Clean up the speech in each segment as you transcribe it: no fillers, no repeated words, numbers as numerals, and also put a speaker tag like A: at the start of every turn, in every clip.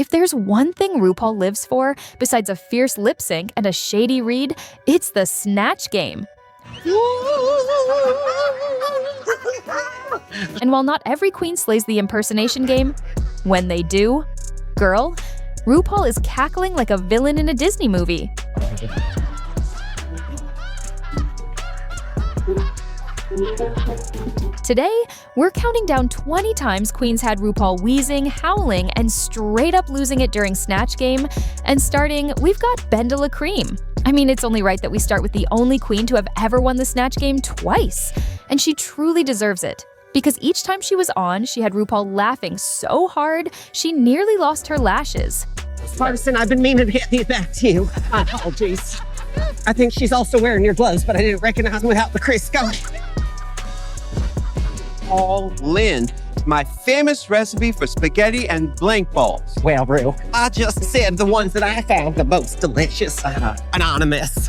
A: If there's one thing RuPaul lives for, besides a fierce lip sync and a shady read, it's the Snatch game. And while not every queen slays the impersonation game, when they do, girl, RuPaul is cackling like a villain in a Disney movie. Today, we're counting down 20 times queens had RuPaul wheezing, howling, and straight up losing it during Snatch Game. And starting, we've got Ben de la Creme. I mean, it's only right that we start with the only queen to have ever won the Snatch Game twice. And she truly deserves it. Because each time she was on, she had RuPaul laughing so hard, she nearly lost her lashes.
B: Partisan, I've been meaning to get these back to you. My apologies. I think she's also wearing your gloves, but I didn't recognize them without the crease going.
C: Paul Lind, my famous recipe for spaghetti and blank balls.
B: Well, Rue, I just said the ones that I found the most delicious. Anonymous.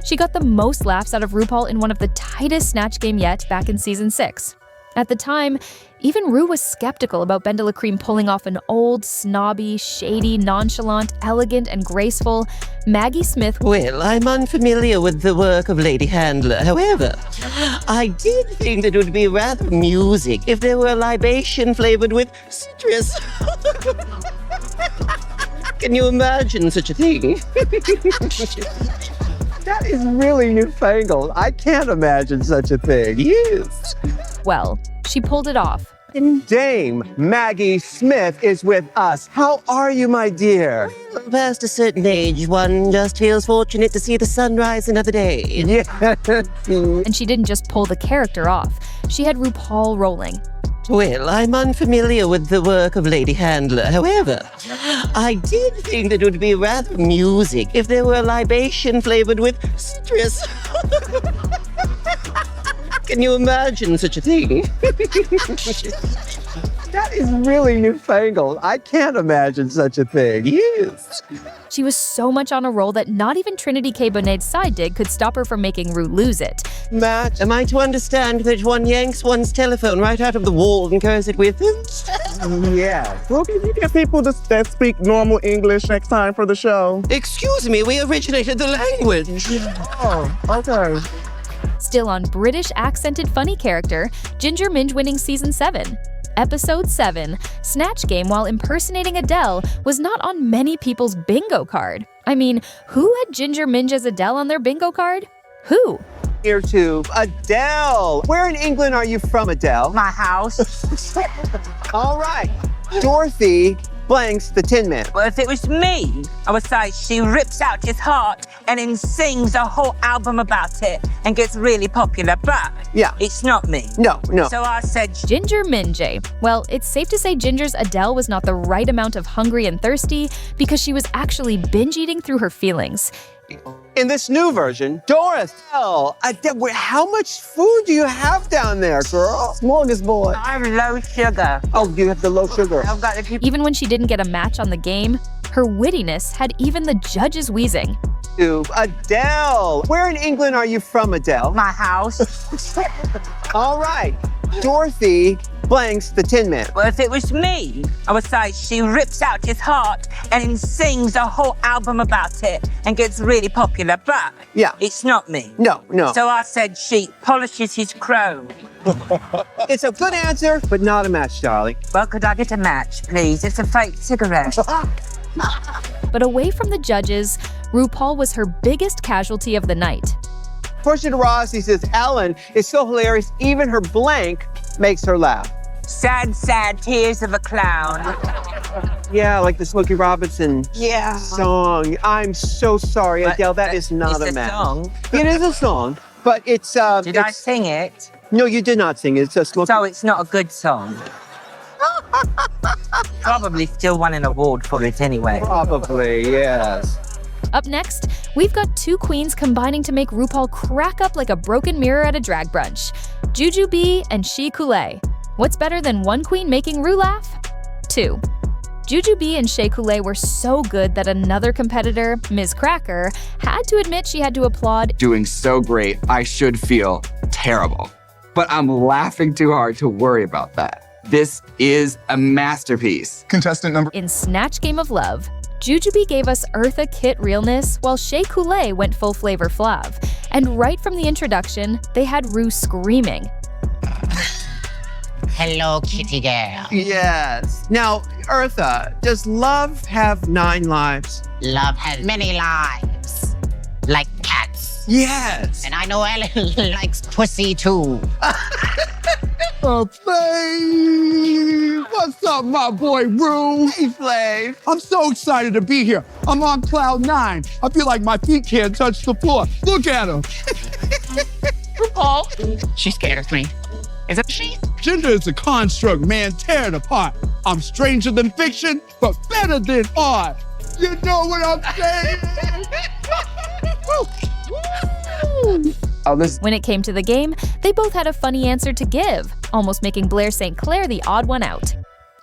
A: She got the most laughs out of RuPaul in one of the tightest Snatch Game yet back in season 6. At the time, even Ru was skeptical about Ben de la Creme pulling off an old, snobby, shady, nonchalant, elegant, and graceful Maggie Smith.
B: Well, I'm unfamiliar with the work of Lady Handler. However, I did think that it would be rather amusing if there were a libation flavored with citrus. Can you imagine such a thing?
C: That is really newfangled. I can't imagine such a thing.
B: Yes.
A: Well, she pulled it off.
C: Dame Maggie Smith is with us. How are you, my dear?
B: Well, past a certain age, one just feels fortunate to see the sunrise another day.
C: Yeah.
A: And she didn't just pull the character off. She had RuPaul rolling.
B: Well, I'm unfamiliar with the work of Lady Handler. However, I did think that it would be rather amusing if there were a libation flavored with citrus. Can you imagine such a thing?
C: That is really newfangled. I can't imagine such a thing.
B: Yes.
A: She was so much on a roll that not even Trinity K. Bonet's side dig could stop her from making Ru lose it.
B: Matt, am I to understand that one yanks one's telephone right out of the wall and carries it with him?
C: Yes.
D: Well, can you get people that speak normal English next time for the show?
B: Excuse me, we originated the language.
D: Oh, okay.
A: Still on British accented funny character, Ginger Minj winning season 7. Episode 7, Snatch Game while impersonating Adele was not on many people's bingo card. I mean, who had Ginger Minj as Adele on their bingo card? Who?
C: Here to Adele. Where in England are you from, Adele?
E: My house.
C: All right. Dorothy blanks the Tin Man.
E: Well, if it was me, I would say she rips out his heart and then sings a whole album about it and gets really popular. But
C: yeah,
E: it's not me.
C: No.
E: So I said
A: Ginger Minj. Well, it's safe to say Ginger's Adele was not the right amount of hungry and thirsty because she was actually binge eating through her feelings.
C: In this new version, Dorothy. Adele, how much food do you have down there, girl? Smorgasbord.
E: I have low sugar.
C: Oh, you have the low sugar.
E: I've got to keep
A: Even when she didn't get a match on the game, her wittiness had even the judges wheezing.
C: To Adele. Where in England are you from, Adele?
E: my house.
C: All right. Dorothy blanks the Tin Man.
E: Well, if it was me, I would say she rips out his heart and then sings a whole album about it and gets really popular. But
C: yeah,
E: it's not me.
C: No.
E: So I said she polishes his chrome.
C: It's a good answer, but not a match, darling.
E: Well, could I get a match, please? It's a fake cigarette.
A: But away from the judges, RuPaul was her biggest casualty of the night.
C: Portia de Rossi says, Ellen is so hilarious, even her blank makes her laugh.
E: Sad, sad tears of a clown.
C: Yeah, like the Smokey Robinson song. I'm so sorry, Adele, that is not a match.
E: It's a song.
C: It is a song, but it's...
E: Did I sing it?
C: No, you did not sing it. It's a Smokey...
E: So it's not a good song. Probably still won an award for it anyway.
C: Probably, yes.
A: Up next, we've got two queens combining to make RuPaul crack up like a broken mirror at a drag brunch. Juju B and Shea Coulee. What's better than one queen making Ru laugh? 2. Juju B and Shea Coulee were so good that another competitor, Ms. Cracker, had to admit she had to applaud.
F: Doing so great, I should feel terrible. But I'm laughing too hard to worry about that.
C: This is a masterpiece.
F: Contestant number
A: In Snatch Game of Love, Jujubee gave us Eartha Kitt realness while Shea Coulee went full Flavor Flav. And right from the introduction, they had Ru screaming.
B: Hello, kitty girl.
C: Yes. Now, Eartha, does love have 9 lives?
B: Love has many lives, like cats.
C: Yes.
B: And I know Ellen likes pussy too.
G: Flav! What's up, my boy Ru?
C: Hey, Flav.
G: I'm so excited to be here. I'm on cloud 9. I feel like my feet can't touch the floor. Look at him.
B: RuPaul, she scares me. Is it she?
G: Gender is a construct, man. Tear it apart. I'm stranger than fiction, but better than art. You know what I'm saying?
C: Oh, this
A: When it came to the game, they both had a funny answer to give, almost making Blair St. Clair the odd one out.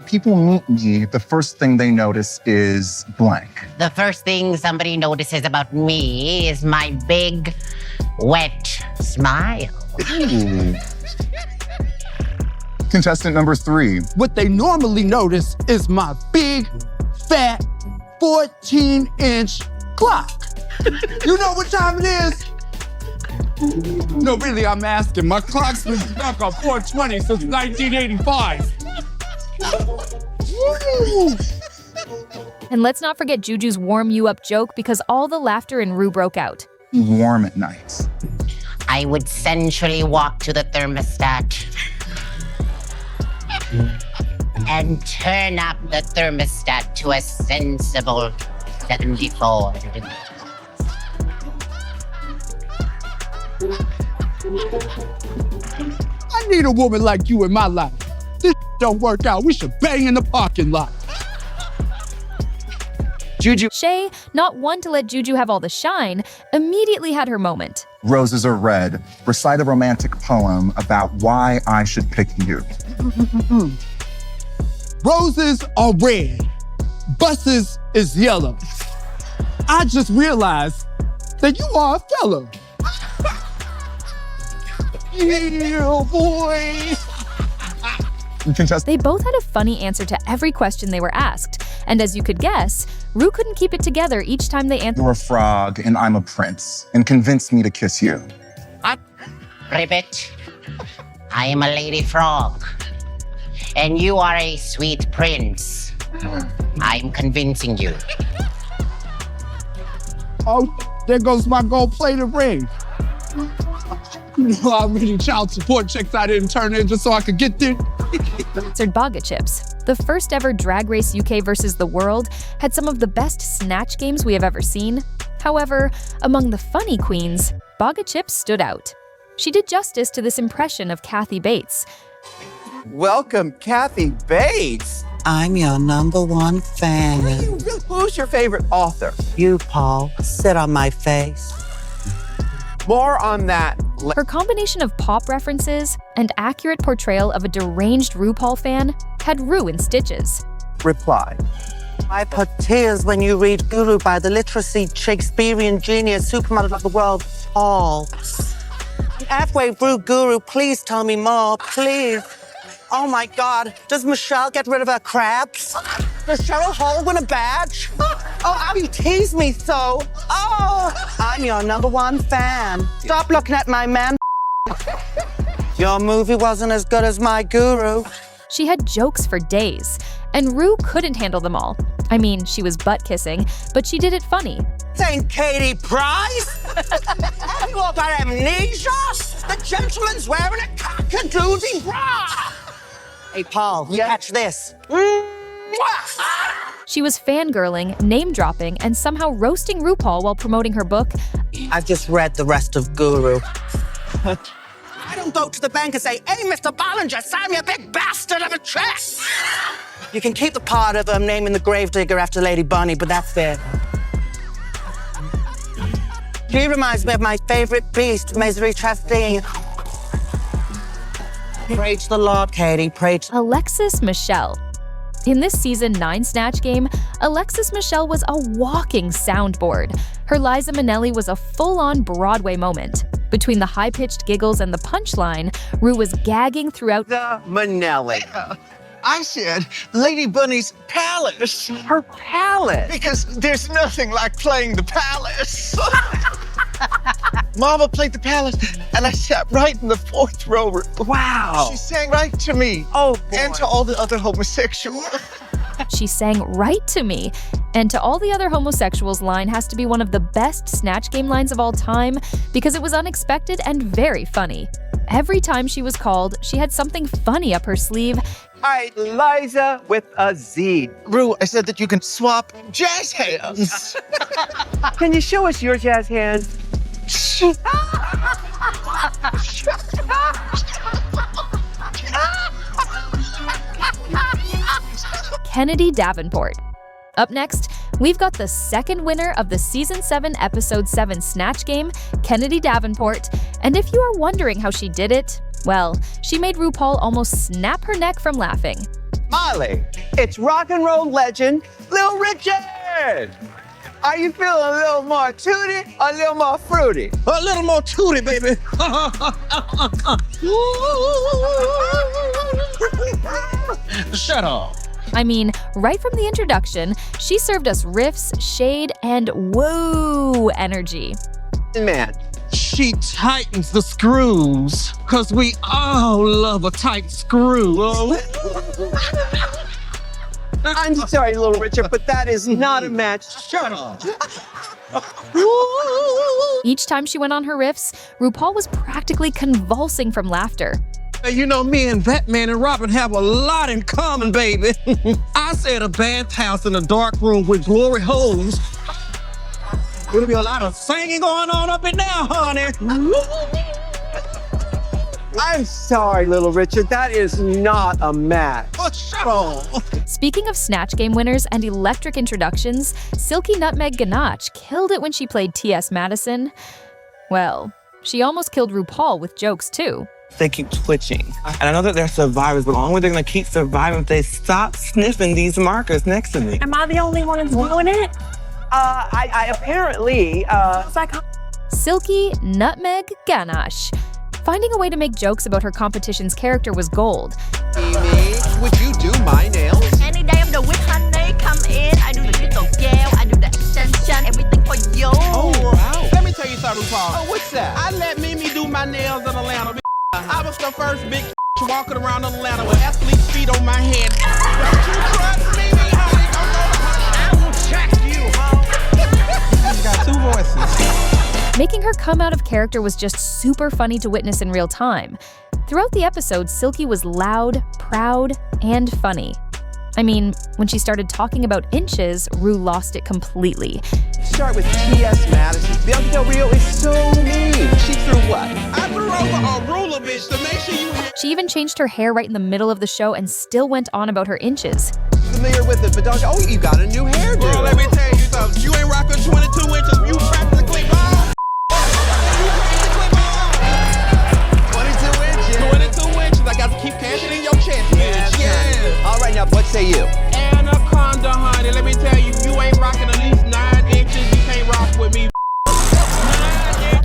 F: people meet me, the first thing they notice is blank.
B: The first thing somebody notices about me is my big, wet smile.
F: Contestant number 3.
G: What they normally notice is my big, fat, 14-inch clock. You know what time it is? No, really, I'm asking. My clock's been stuck on 420 since 1985. Woo!
A: And let's not forget Juju's warm you up joke because all the laughter in Ru broke out.
F: Warm at night.
B: I would sensually walk to the thermostat and turn up the thermostat to a sensible 74 degrees.
G: I need a woman like you in my life. This don't work out. We should bang in the parking lot.
C: Juju.
A: Shea, not one to let Juju have all the shine, immediately had her moment.
F: Roses are red. Recite a romantic poem about why I should pick you.
G: Roses are red. Buses is yellow. I just realized that you are a fellow. Yeah, boy.
A: They both had a funny answer to every question they were asked. And as you could guess, Ru couldn't keep it together each time they answered.
F: You're a frog and I'm a prince, and convince me to kiss you.
B: Ribbit, I am a lady frog, and you are a sweet prince. I'm convincing you.
G: Oh, there goes my gold-plated ring. You know how many child support checks I didn't turn in just so I could get there?
A: Baga Chips. The first ever Drag Race UK versus the world had some of the best Snatch games we have ever seen. However, among the funny queens, Baga Chips stood out. She did justice to this impression of Kathy Bates.
C: Welcome, Kathy Bates.
H: I'm your #1 fan.
C: Who's your favorite author?
H: You, Paul, sit on my face.
C: More on that.
A: Her combination of pop references and accurate portrayal of a deranged RuPaul fan had Ru in stitches.
C: Reply.
H: I put tears when you read Guru by the literacy Shakespearean genius supermodel of the world, Paul. Halfway through Guru, please tell me more, please. Oh my God, does Michelle get rid of her crabs? Does Cheryl Hall win a badge? Oh, Abby teased me so. Oh, I'm your #1 fan. Stop looking at my man. Your movie wasn't as good as my Guru.
A: She had jokes for days, and Ru couldn't handle them all. I mean, she was butt kissing, but she did it funny.
H: Ain't Katie Price? Have you all got amnesia? The gentleman's wearing a cock-a-doodle bra. Hey, Paul, catch this.
A: She was fangirling, name-dropping, and somehow roasting RuPaul while promoting her book.
H: I've just read the rest of Guru. I don't go to the bank and say, hey, Mr. Bollinger, sign me a big bastard of a check. You can keep the part of naming the gravedigger after Lady Bunny, but that's fair. She reminds me of my favorite beast, Misery Chastain. Pray to the Lord, Katie, pray to...
A: Alexis Michelle. In this season 9 Snatch game, Alexis Michelle was a walking soundboard. Her Liza Minnelli was a full-on Broadway moment. Between the high-pitched giggles and the punchline, Ru was gagging throughout
C: The Manelli.
I: I said Lady Bunny's palace.
C: Her palate.
I: Because there's nothing like playing the palace. Mama played the palace, and I sat right in the fourth row.
C: Wow.
I: She sang right to me.
C: Oh, boy.
I: And to all the other homosexuals.
A: She sang right to me. And to all the other homosexuals line has to be one of the best Snatch Game lines of all time because it was unexpected and very funny. Every time she was called, she had something funny up her sleeve.
C: All right, Liza with a Z.
I: Ru, I said that you can swap jazz hands.
C: Can you show us your jazz hands?
A: Kennedy Davenport. Up next, we've got the second winner of the Season 7, Episode 7 Snatch Game, Kennedy Davenport. And if you are wondering how she did it, well, she made RuPaul almost snap her neck from laughing.
C: Molly, it's rock and roll legend, Little Richard. Are you feeling a little more tooty or a little more fruity?
I: A little more tooty, baby. Shut up.
A: I mean, right from the introduction, she served us riffs, shade, and whoa energy.
C: Man,
I: She tightens the screws, cause we all love a tight screw.
C: I'm sorry, Little Richard, but that is not a match.
I: Shut up.
A: Each time she went on her riffs, RuPaul was practically convulsing from laughter.
I: You know, me and Batman and Robin have a lot in common, baby. I said a bathhouse in a dark room with glory holes. There'll be a lot of singing going on up in there, honey.
C: I'm sorry, Little Richard, that is not a match.
I: Oh, shut up.
A: Speaking of Snatch Game winners and electric introductions, Silky Nutmeg Ganache killed it when she played T.S. Madison. Well, she almost killed RuPaul with jokes, too.
J: They keep twitching. And I know that they're survivors, but the only way they're gonna keep surviving if they stop sniffing these markers next to me.
E: Am I the only one that's doing it?
C: I apparently,
A: Silky Nutmeg Ganache. Finding a way to make jokes about her competition's character was gold.
C: Amy, would you do my nails?
K: Any day of the week, honey, come in. I do the little gel, I do the extension, everything for you.
C: Oh, wow.
L: Let me tell you something, RuPaul.
C: Oh, what's that?
L: I let Mimi do my nails in Atlanta. I was the first big walking around Atlanta with athlete's feet on my head. Don't you trust Mimi, honey? I will check you, huh?
C: You got two voices.
A: Making her come out of character was just super funny to witness in real time. Throughout the episode, Silky was loud, proud, and funny. I mean, when she started talking about inches, Ru lost it completely.
C: Start with T.S. Madison. Bianca Del Rio is so mean. She threw what?
L: I threw over a ruler, bitch, to make sure you
A: She even changed her hair right in the middle of the show and still went on about her inches.
C: Familiar with it, but don't. Oh, you got a new hairdo.
L: Girl, let me tell you something. You ain't rocking 22 inches. You practically bald.
C: 22 inches.
L: 22 inches. I got to keep cashing in your chest, bitch. Yeah.
C: All right, now, what say you?
L: Anaconda, honey. Let me tell you, you ain't rocking at least 9 inches. You can't rock with me.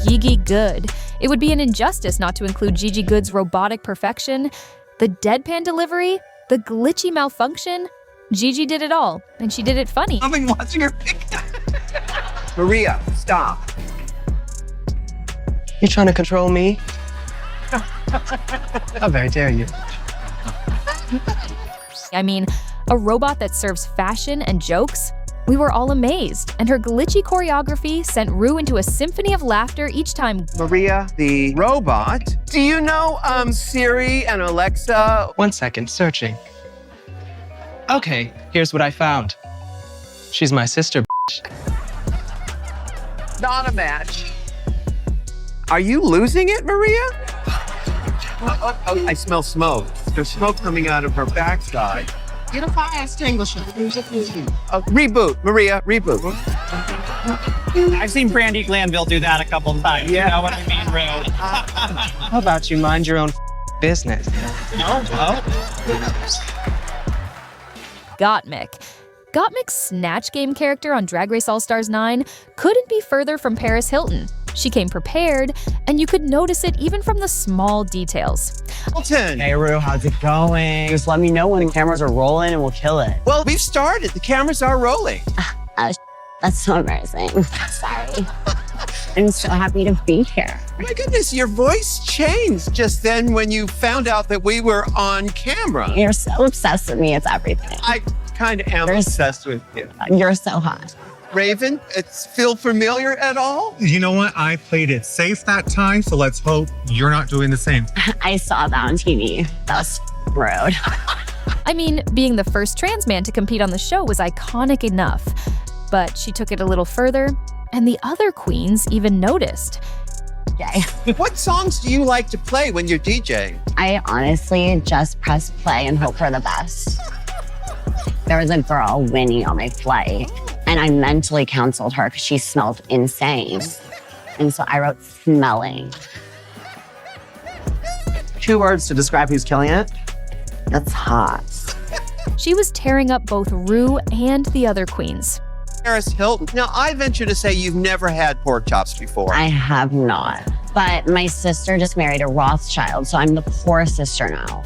A: Gigi Good. It would be an injustice not to include Gigi Good's robotic perfection, the deadpan delivery, the glitchy malfunction. Gigi did it all, and she did it funny.
J: I've been watching her pick.
C: Maria, stop.
J: You trying to control me? How very dare you?
A: I mean, a robot that serves fashion and jokes? We were all amazed, and her glitchy choreography sent Ru into a symphony of laughter each time.
C: Maria, the robot. Do you know Siri and Alexa?
M: 1 second, searching. Okay, here's what I found. She's my sister, bitch.
C: Not a match. Are you losing it, Maria? I smell smoke. There's smoke coming out of her backside.
L: Get a fire extinguisher.
C: Reboot, Maria, reboot.
J: I've seen Brandy Glanville do that a couple of times.
C: Yeah.
J: You know what I mean, really?
M: How about you mind your own business?
A: Gottmik. Gottmik's Snatch Game character on Drag Race All-Stars 9 couldn't be further from Paris Hilton. She came prepared, and you could notice it even from the small details.
C: Hey,
N: Ru, how's it going? Just let me know when the cameras are rolling and we'll kill it.
C: Well, we've started. The cameras are rolling.
O: That's so embarrassing. Sorry. I'm so happy to be here.
C: My goodness, your voice changed just then when you found out that we were on camera.
O: You're so obsessed with me, it's everything.
C: I kind of am obsessed with you.
O: You're so hot.
C: Raven, it's feel familiar at all?
F: You know what? I played it safe that time, so let's hope you're not doing the same.
O: I saw that on TV. That was rude.
A: I mean, being the first trans man to compete on the show was iconic enough. But she took it a little further, and the other queens even noticed.
O: Okay.
C: What songs do you like to play when you're DJing?
O: I honestly just press play and hope for the best. There was a girl, Winnie, on my flight, and I mentally counseled her because she smelled insane. And so I wrote smelling.
N: 2 words to describe who's killing it. That's hot.
A: She was tearing up both Ru and the other queens.
C: Paris Hilton. Now, I venture to say you've never had pork chops before.
O: I have not. But my sister just married a Rothschild, so I'm the poor sister now.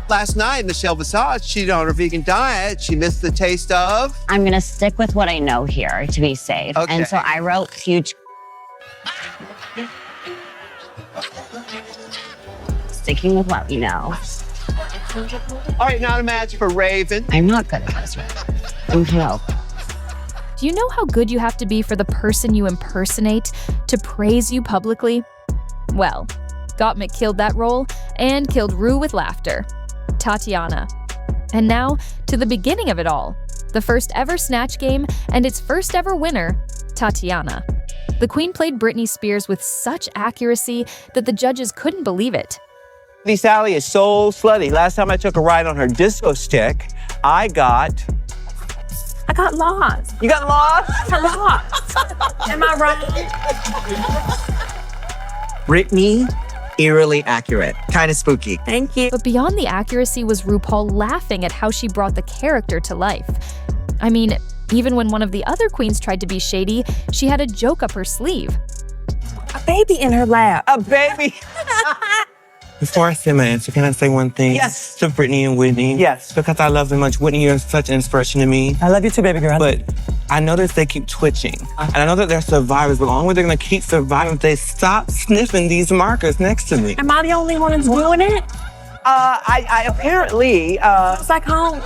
C: Last night, Michelle Visage cheated on her vegan diet. She missed the taste of...
O: I'm gonna stick with what I know here to be safe.
C: Okay.
O: And so I wrote huge... Sticking with what we know.
C: All right, not a match for Raven.
O: I'm not good at this, Raven. I'm help.
A: Do you know how good you have to be for the person you impersonate to praise you publicly? Well, Gottmik killed that role and killed Ru with laughter. Tatiana. And now, to the beginning of it all, the first ever Snatch game and its first ever winner, Tatiana. The queen played Britney Spears with such accuracy that the judges couldn't believe it.
C: Sally is so slutty. Last time I took a ride on her disco stick, I got
E: lost.
C: You got lost?
E: I'm lost. Am I right?
N: Britney, eerily accurate. Kind of spooky.
E: Thank you.
A: But beyond the accuracy was RuPaul laughing at how she brought the character to life. I mean, even when one of the other queens tried to be shady, she had a joke up her sleeve.
E: A baby in her lap.
C: A baby.
J: Before I say my answer, can I say one thing?
N: Yes.
J: To Brittany and Whitney.
N: Yes.
J: Because I love them much. Whitney, you're such an inspiration to me.
N: I love you too, baby girl.
J: But I notice they keep twitching. And I know that they're survivors, but the only way they're going to keep surviving if they stop sniffing these markers next to me.
E: Am I the only one that's doing it?
N: I apparently,
E: It's like home.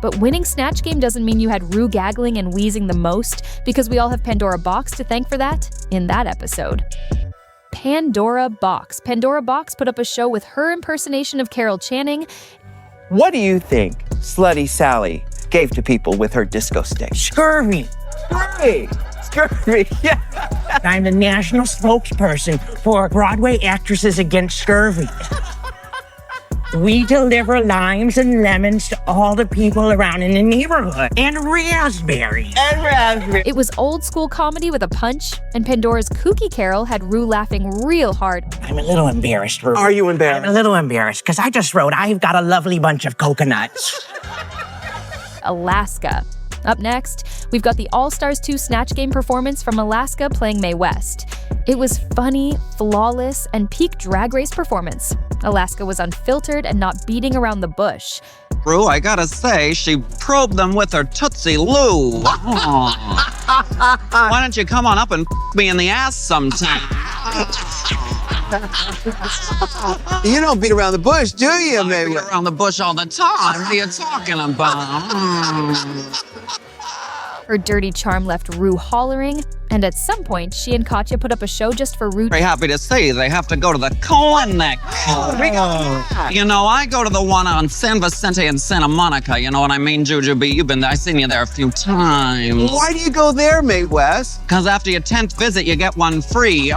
A: But winning Snatch Game doesn't mean you had Ru gaggling and wheezing the most, because we all have Pandora Box to thank for that in that episode. Pandora Box. Pandora Box put up a show with her impersonation of Carol Channing.
C: What do you think Slutty Sally gave to people with her disco stick?
N: scurvy.
C: Hey, scurvy. Yeah.
N: I'm the national spokesperson for Broadway Actresses Against Scurvy. We deliver limes and lemons to all the people around in the neighborhood. And raspberries.
A: It was old school comedy with a punch, and Pandora's kooky Carol had Ru laughing real hard.
N: I'm a little embarrassed, Ru.
C: Are you embarrassed?
N: I'm a little embarrassed because I just wrote, I've got a lovely bunch of coconuts.
A: Alaska. Up next, we've got the All-Stars 2 Snatch Game performance from Alaska playing Mae West. It was funny, flawless, and peak Drag Race performance. Alaska was unfiltered and not beating around the bush.
P: Ru, I gotta say, she probed them with her Tootsie Lou. Why don't you come on up and me in the ass sometime?
C: You don't beat around the bush, do you, maybe?
P: Beat around the bush all the time. What are you talking about?
A: Her dirty charm left Ru hollering, and at some point, she and Katya put up a show just for Ru.
P: Very happy to see they have to go to the clinic. You know, I go to the one on San Vicente and Santa Monica. You know what I mean, Jujubee? You've been there. I've seen you there a few times.
C: Why do you go there, Mae West?
P: Because after your 10th visit, you get one free.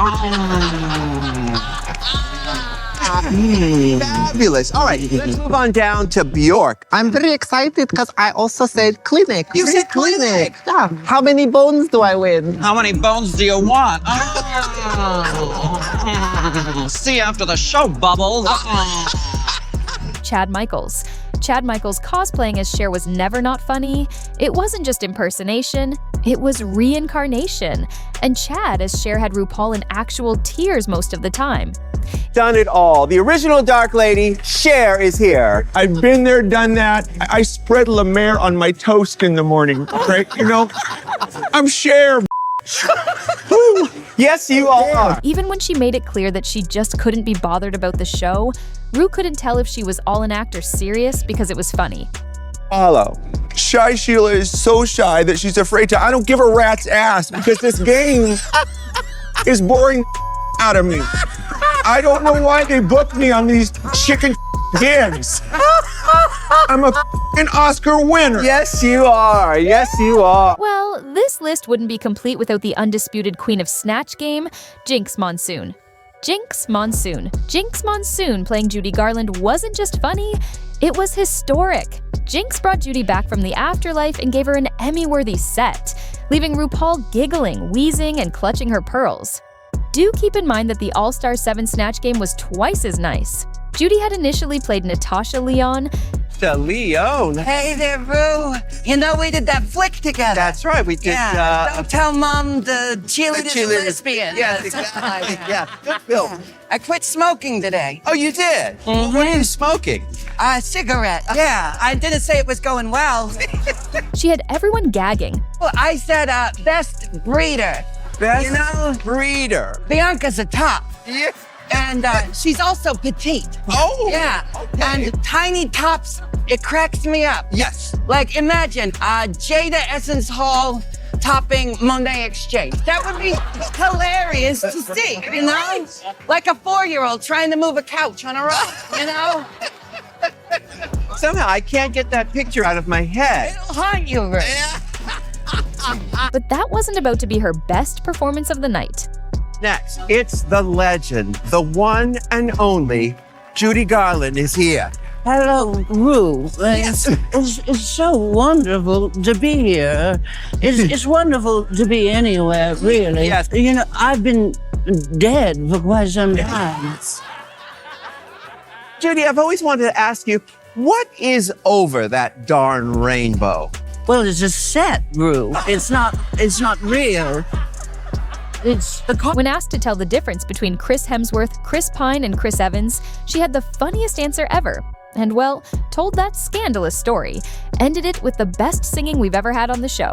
C: Fabulous. All right, let's move on down to Bjork.
H: I'm very excited because I also said clinic.
C: You said clinic?
H: Yeah. How many bones do I win?
P: How many bones do you want? See you after the show, Bubbles.
A: Chad Michaels. Chad Michaels cosplaying as Cher was never not funny. It wasn't just impersonation, it was reincarnation. And Chad as Cher had RuPaul in actual tears most of the time.
C: Done it all. The original Dark Lady, Cher, is here.
I: I've been there, done that. I spread La Mer on my toast in the morning, right? You know, I'm Cher.
C: Yes, you are.
A: Even when she made it clear that she just couldn't be bothered about the show, Ru couldn't tell if she was all an act or serious because it was funny.
C: Follow.
I: Shy Sheila is so shy that she's afraid to. I don't give a rat's ass because this game is boring out of me. I don't know why they booked me on these chicken gigs. I'm a Oscar winner.
C: Yes, you are. Yes, you are.
A: Well, this list wouldn't be complete without the undisputed queen of Snatch game, Jinx Monsoon. Jinx Monsoon. Jinx Monsoon playing Judy Garland wasn't just funny, it was historic. Jinx brought Judy back from the afterlife and gave her an Emmy-worthy set, leaving RuPaul giggling, wheezing, and clutching her pearls. Do keep in mind that the All-Star 7 Snatch game was twice as nice. Judy had initially played Natasha Lyonne.
C: The Leon.
Q: Hey there, Ru. You know, we did that flick together.
C: That's right, we did.
Q: Yeah. Don't tell Mom the cheerleader's lesbian.
C: Yes, exactly. Yeah, good film.
Q: Yeah. I quit smoking today.
C: Oh, you did?
Q: Mm-hmm.
C: What are you smoking?
Q: A cigarette. Yeah, I didn't say it was going well.
A: She had everyone gagging.
Q: Well, I said best breeder.
C: Best
Q: you know,
C: breeder.
Q: Bianca's a top.
C: Yeah.
Q: And she's also petite.
C: Oh!
Q: Yeah.
C: Okay.
Q: And tiny tops, it cracks me up.
C: Yes.
Q: Like, imagine Jada Essence Hall topping Monet Exchange. That would be hilarious to see, you know? Like a 4-year-old trying to move a couch on her own, you know?
C: Somehow I can't get that picture out of my head.
Q: It'll haunt you, Rick.
A: But that wasn't about to be her best performance of the night.
C: Next, it's the legend, the one and only Judy Garland is here.
N: Hello, Ru. It's so wonderful to be here. It's wonderful to be anywhere, really.
C: Yes.
N: You know, I've been dead for quite some time.
C: Judy, I've always wanted to ask you, what is over that darn rainbow?
N: Well, it's a set, Ru. It's not real.
A: When asked to tell the difference between Chris Hemsworth, Chris Pine, and Chris Evans, she had the funniest answer ever. And well, told that scandalous story. Ended it with the best singing we've ever had on the show.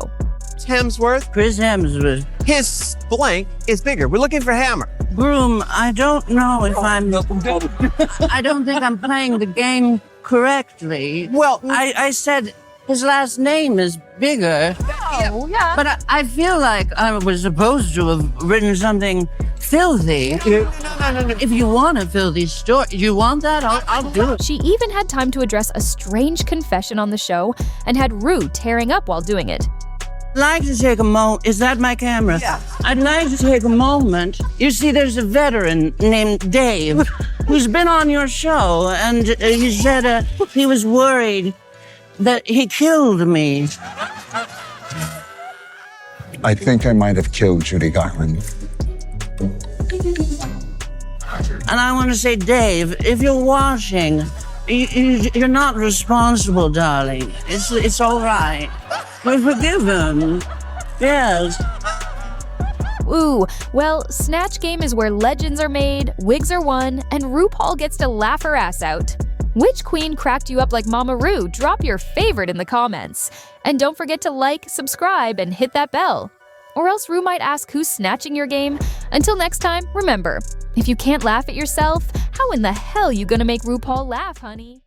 C: Hemsworth?
N: Chris Hemsworth.
C: His blank is bigger. We're looking for Hammer.
N: Broom, I don't know if I don't think I'm playing the game correctly.
C: Well,
N: I said his last name is bigger.
K: Oh, yeah.
N: But I feel like I was supposed to have written something filthy.
C: No.
N: If you want a filthy story, you want that? I'll do it.
A: She even had time to address a strange confession on the show and had Ru tearing up while doing it.
N: I'd like to take a moment. Is that my camera?
C: Yeah.
N: I'd like to take a moment. You see, there's a veteran named Dave who's been on your show, and he said he was worried that he killed me.
F: I think I might have killed Judy Garland.
N: And I want to say, Dave, if you're watching, you're not responsible, darling. It's all right. We're forgiven. Yes.
A: Ooh, well, Snatch Game is where legends are made, wigs are won, and RuPaul gets to laugh her ass out. Which queen cracked you up like Mama Ru? Drop your favorite in the comments. And don't forget to like, subscribe, and hit that bell. Or else Ru might ask who's snatching your game. Until next time, remember, if you can't laugh at yourself, how in the hell you gonna make RuPaul laugh, honey?